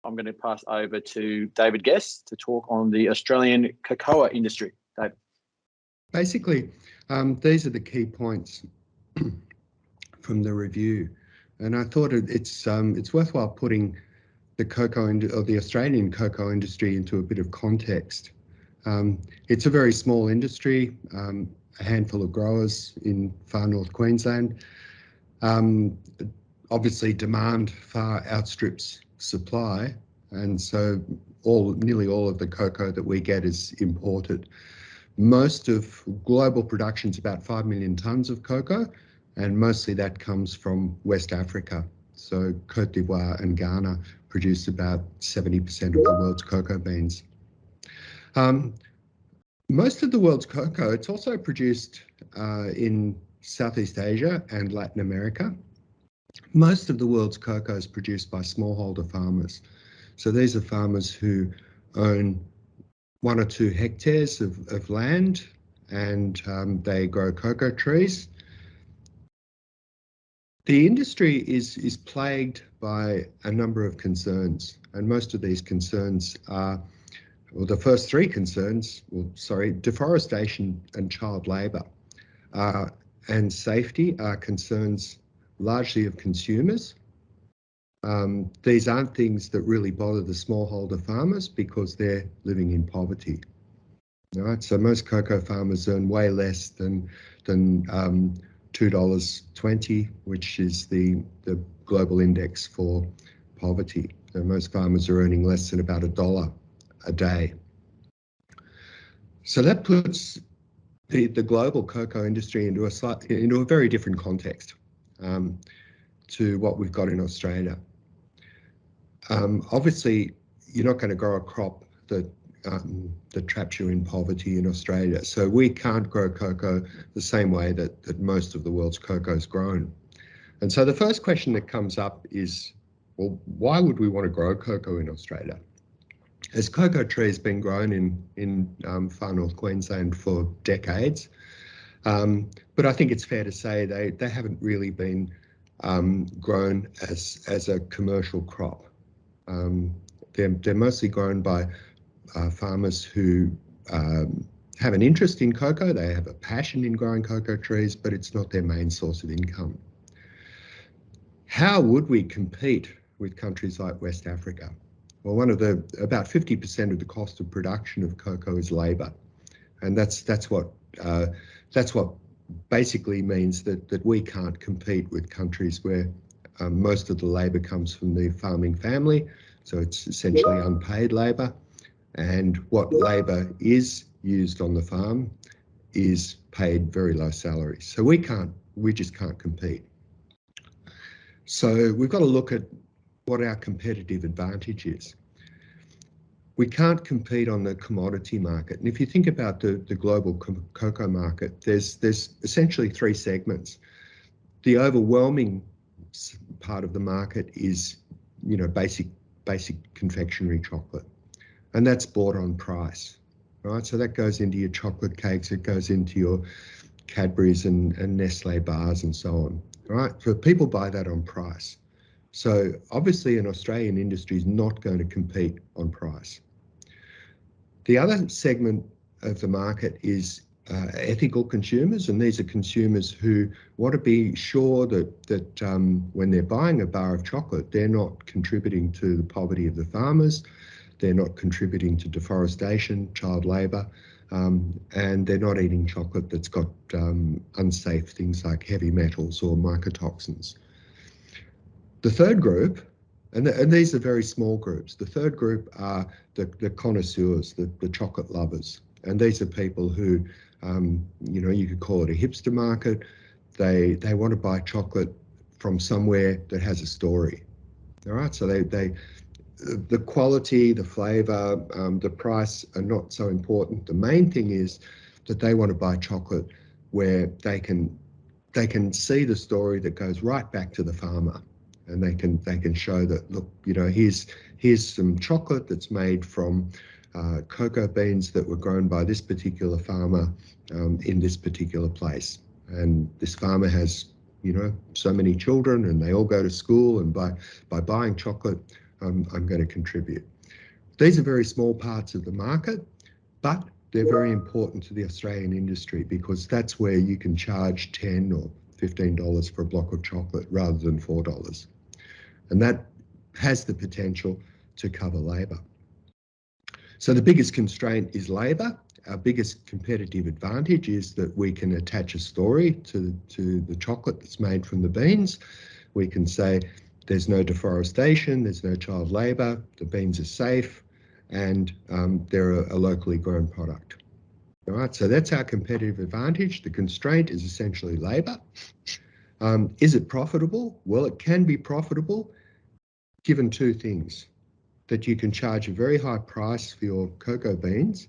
I'm going to pass over to David Guest to talk on the Australian cocoa industry. David. Basically, these are the key points from the review, and I thought it's worthwhile putting the the Australian cocoa industry into a bit of context. It's a very small industry, a handful of growers in far north Queensland. Obviously, demand far outstrips supply, and so nearly all of the cocoa that we get is imported. Most of global production is about 5 million tonnes of cocoa, and mostly that comes from West Africa. So Cote d'Ivoire and Ghana produce about 70% of the world's cocoa beans. Most of the world's cocoa, it's also produced in Southeast Asia and Latin America. Most of the world's cocoa is produced by smallholder farmers. So these are farmers who own 1 or 2 hectares of land, and they grow cocoa trees. The industry is plagued by a number of concerns, and most of these concerns are, well, the first 3 concerns, deforestation and child labour and safety are concerns largely of consumers. These aren't things that really bother the smallholder farmers because they're living in poverty. All right, so most cocoa farmers earn way less than $2.20, which is the global index for poverty. So most farmers are earning less than about $1 a day. So that puts the global cocoa industry into a very different context to what we've got in Australia. Obviously, you're not going to grow a crop that traps you in poverty in Australia. So we can't grow cocoa the same way that most of the world's cocoa is grown. And so the first question that comes up is, well, why would we want to grow cocoa in Australia? As cocoa trees been grown in far north Queensland for decades, but I think it's fair to say they haven't really been grown as a commercial crop. They're mostly grown by farmers who have an interest in cocoa. They have a passion in growing cocoa trees, but it's not their main source of income. How would we compete with countries like West Africa? Well, about 50% of the cost of production of cocoa is labour, and that's what basically means that we can't compete with countries where most of the labour comes from the farming family, so it's essentially unpaid labour, and what labour is used on the farm is paid very low salaries. So we just can't compete. So we've got to look at what our competitive advantage is. We can't compete on the commodity market. And if you think about the global cocoa market, there's essentially 3 segments. The overwhelming part of the market is, basic confectionery chocolate, and that's bought on price, right? So that goes into your chocolate cakes, it goes into your Cadbury's and Nestle bars and so on, right? So people buy that on price. So obviously an Australian industry is not going to compete on price. The other segment of the market is ethical consumers, and these are consumers who want to be sure that when they're buying a bar of chocolate, they're not contributing to the poverty of the farmers, they're not contributing to deforestation, child labour, and they're not eating chocolate that's got unsafe things like heavy metals or mycotoxins. The third group, and these are very small groups, the third group are the connoisseurs, the chocolate lovers. And these are people who, you could call it a hipster market. They want to buy chocolate from somewhere that has a story. All right, so the quality, the flavour, the price are not so important. The main thing is that they want to buy chocolate where they can see the story that goes right back to the farmer, and they can show that, look, here's some chocolate that's made from cocoa beans that were grown by this particular farmer in this particular place, and this farmer has so many children, and they all go to school, and by buying chocolate I'm going to contribute. These are very small parts of the market, but they're very important to the Australian industry because that's where you can charge $10 or $15 for a block of chocolate rather than $4. And that has the potential to cover labour. So the biggest constraint is labour. Our biggest competitive advantage is that we can attach a story to the chocolate that's made from the beans. We can say there's no deforestation, there's no child labour, the beans are safe, and they're a locally grown product. All right, so that's our competitive advantage. The constraint is essentially labour. Is it profitable? Well, it can be profitable given two things: that you can charge a very high price for your cocoa beans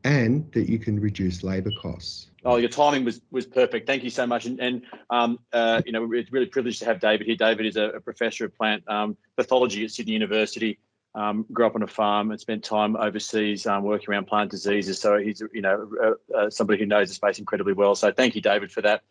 and that you can reduce labour costs. Oh, your timing was perfect. Thank you so much. And you know, it's really privileged to have David here. David is a professor of plant pathology at Sydney University. Grew up on a farm and spent time overseas working around plant diseases. So he's, you know, somebody who knows the space incredibly well. So thank you, David, for that.